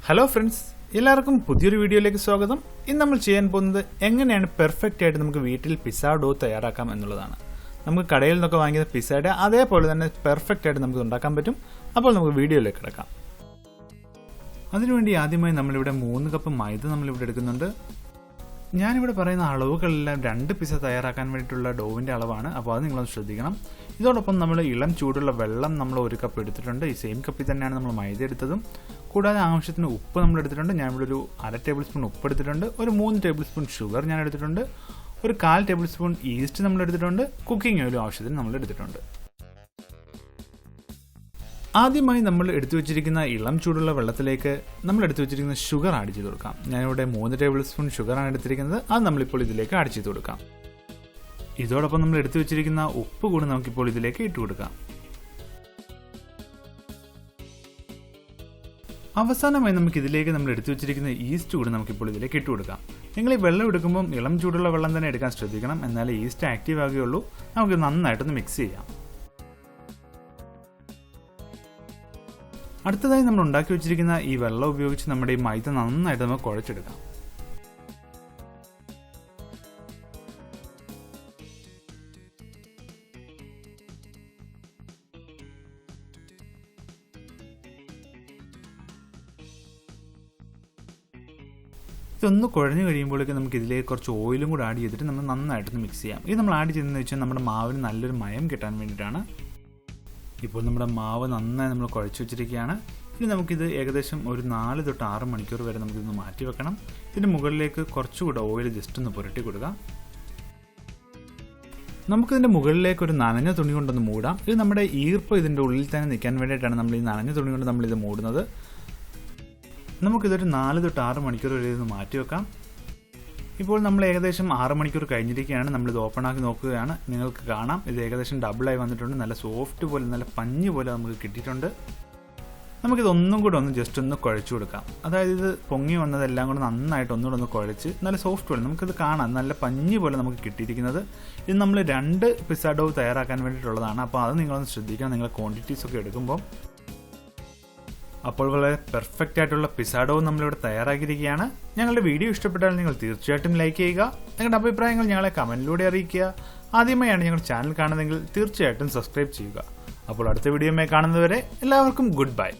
Hello friends, എല്ലാവർക്കും പുതിയൊരു വീഡിയോയിലേക്ക് സ്വാഗതം. ഇന്ന് നമ്മൾ ചെയ്യാൻ പോകുന്നത് എങ്ങനെയാണ് പെർഫെക്റ്റ് ആയിട്ട് നമുക്ക് വീട്ടിൽ പിസ്സ ഡോ തയ്യാറാക്കാം എന്നുള്ളതാണ്. നമുക്ക് കടയിൽ നിന്നൊക്കെ വാങ്ങിയ പിസ്സയുടെ അതേപോലെ തന്നെ പെർഫെക്റ്റ് ആയിട്ട് നമുക്ക് ഉണ്ടാക്കാൻ പറ്റും. അപ്പോൾ നമുക്ക് വീഡിയോയിലേക്ക് കിടക്കാം. അതിനുവേണ്ടി ആദ്യമായി നമ്മളിവിടെ 3 കപ്പ് മൈദ നമ്മളിവിടെ എടുക്കുന്നുണ്ട്. ഞാനിവിടെ പറയുന്ന അളവുകളെല്ലാം 2 പിസ്സ തയ്യാറാക്കാൻ വേണ്ടിയിട്ടുള്ള ഡോവിൻ്റെ അളവാണ്. അപ്പോൾ അത് നിങ്ങളൊന്ന് ശ്രദ്ധിക്കണം. ഇതോടൊപ്പം നമ്മൾ ഇളം ചൂടുള്ള വെള്ളം നമ്മൾ 1 കപ്പ് എടുത്തിട്ടുണ്ട്. ഈ സെയിം കപ്പിൽ തന്നെയാണ് നമ്മൾ മൈദ എടുത്തതും. കൂടാതെ ആവശ്യത്തിന് ഉപ്പ് നമ്മൾ എടുത്തിട്ടുണ്ട്. ഞാനിവിടെ ഒരു 1/2 ടേബിൾ സ്പൂൺ ഉപ്പ് എടുത്തിട്ടുണ്ട്. ഒരു 3 ടേബിൾ സ്പൂൺ ഷുഗർ ഞാൻ എടുത്തിട്ടുണ്ട്. ഒരു 1/4 ടേബിൾ സ്പൂൺ ഈസ്റ്റ് നമ്മൾ എടുത്തിട്ടുണ്ട്. കുക്കിംഗ് ഓയിലും ആവശ്യത്തിന് നമ്മൾ എടുത്തിട്ടുണ്ട്. ആദ്യമായി നമ്മൾ എടുത്തു വെച്ചിരിക്കുന്ന ഇളം ചൂടുള്ള വെള്ളത്തിലേക്ക് നമ്മൾ എടുത്തു വെച്ചിരിക്കുന്ന ഷുഗർ ആഡ് ചെയ്ത് കൊടുക്കാം. ഞാനിവിടെ 3 ടേബിൾ സ്പൂൺ ഷുഗറാണ് എടുത്തിരിക്കുന്നത്. അത് നമ്മളിപ്പോൾ ഇതിലേക്ക് ആഡ് ചെയ്ത് കൊടുക്കാം. ഇതോടൊപ്പം നമ്മൾ എടുത്തു വെച്ചിരിക്കുന്ന ഉപ്പ് കൂടി നമുക്കിപ്പോൾ ഇതിലേക്ക് ഇട്ട് കൊടുക്കാം. അവസാനമായി നമുക്ക് ഇതിലേക്ക് നമ്മൾ എടുത്തു വെച്ചിരിക്കുന്ന ഈസ്റ്റ് കൂടി നമുക്കിപ്പോൾ ഇതിലേക്ക് ഇട്ട് കൊടുക്കാം. നിങ്ങൾ ഈ വെള്ളം എടുക്കുമ്പോൾ ഇളം ചൂടുള്ള വെള്ളം തന്നെ എടുക്കാൻ ശ്രദ്ധിക്കണം. എന്നാലേ ഈസ്റ്റ് ആക്റ്റീവ് ആകുകയുള്ളൂ. നമുക്ക് നന്നായിട്ടൊന്ന് മിക്സ് ചെയ്യാം. അടുത്തതായി നമ്മൾ ഉണ്ടാക്കി വെച്ചിരിക്കുന്ന ഈ വെള്ളം ഉപയോഗിച്ച് നമ്മുടെ ഈ മൈദ നന്നായിട്ട് നമുക്ക് കുഴച്ചെടുക്കാം. ഇതൊന്ന് കുഴഞ്ഞു കഴിയുമ്പോഴേക്കും നമുക്ക് ഇതിലേക്ക് കുറച്ച് ഓയിലും കൂടി ആഡ് ചെയ്തിട്ട് നമ്മൾ നന്നായിട്ടൊന്ന് മിക്സ് ചെയ്യാം. ഇത് നമ്മൾ ആഡ് ചെയ്തതെന്ന് വെച്ചാൽ നമ്മുടെ മാവിന് നല്ലൊരു മയം കിട്ടാൻ വേണ്ടിയിട്ടാണ്. ഇപ്പോൾ നമ്മുടെ മാവ് നന്നായി നമ്മൾ കുഴച്ച് വെച്ചിരിക്കുകയാണ്. ഇനി നമുക്കിത് ഏകദേശം ഒരു 4 തൊട്ട് 6 മണിക്കൂർ വരെ നമുക്കിതൊന്ന് മാറ്റി വെക്കണം. ഇതിന് മുകളിലേക്ക് കുറച്ചുകൂടെ ഓയിൽ ജസ്റ്റ് ഒന്ന് പുരട്ടി കൊടുക്കാം. നമുക്കിതിൻ്റെ മുകളിലേക്ക് ഒരു നനഞ്ഞ തുണി കൊണ്ടൊന്ന് മൂടാം. ഇത് നമ്മുടെ ഈർപ്പം ഇതിൻ്റെ ഉള്ളിൽ തന്നെ നിൽക്കാൻ വേണ്ടിയിട്ടാണ് നമ്മൾ ഈ നനഞ്ഞ തുണി കൊണ്ട് നമ്മളിത് മൂടുന്നത്. നമുക്കിതൊരു 4 തൊട്ട് 6 മണിക്കൂർ വരെ ഇത് മാറ്റി വെക്കാം. ഇപ്പോൾ നമ്മൾ ഏകദേശം 6 മണിക്കൂർ കഴിഞ്ഞിരിക്കുകയാണ്. നമ്മളിത് ഓപ്പൺ ആക്കി നോക്കുകയാണ്. നിങ്ങൾക്ക് കാണാം ഇത് ഏകദേശം ഡബിളായി വന്നിട്ടുണ്ട്. നല്ല സോഫ്റ്റ് പോലെ, നല്ല പഞ്ഞ് പോലെ നമുക്ക് കിട്ടിയിട്ടുണ്ട്. നമുക്കിതൊന്നും കൂടെ ഒന്ന് ജസ്റ്റ് ഒന്ന് കുഴച്ചു കൊടുക്കാം. അതായത് ഇത് പൊങ്ങി വന്നതെല്ലാം കൂടെ നന്നായിട്ട് ഒന്നുകൂടെ ഒന്ന് കുഴച്ച് നല്ല സോഫ്റ്റ് പോലെ നമുക്കിത് കാണാം. നല്ല പഞ്ഞ് പോലെ നമുക്ക് കിട്ടിയിരിക്കുന്നത്. ഇത് നമ്മൾ 2 പിസ്സ ഡോ തയ്യാറാക്കാൻ വേണ്ടിയിട്ടുള്ളതാണ്. അപ്പോൾ അത് നിങ്ങളൊന്ന് ശ്രദ്ധിക്കണം, നിങ്ങളുടെ ക്വാണ്ടിറ്റീസ് ഒക്കെ എടുക്കുമ്പോൾ. അപ്പോൾ വളരെ പെർഫെക്റ്റ് ആയിട്ടുള്ള പിസ്സ ഡോ നമ്മളിവിടെ തയ്യാറാക്കിയിരിക്കുകയാണ്. ഞങ്ങളുടെ വീഡിയോ ഇഷ്ടപ്പെട്ടാൽ നിങ്ങൾ തീർച്ചയായിട്ടും ലൈക്ക് ചെയ്യുക. നിങ്ങളുടെ അഭിപ്രായങ്ങൾ ഞങ്ങളെ കമൻറ്റിലൂടെ അറിയിക്കുക. ആദ്യമായാണ് ഞങ്ങളുടെ ചാനൽ കാണുന്നതെങ്കിൽ തീർച്ചയായിട്ടും സബ്സ്ക്രൈബ് ചെയ്യുക. അപ്പോൾ അടുത്ത വീഡിയോയുമായി കാണുന്നതുവരെ എല്ലാവർക്കും ഗുഡ് ബൈ.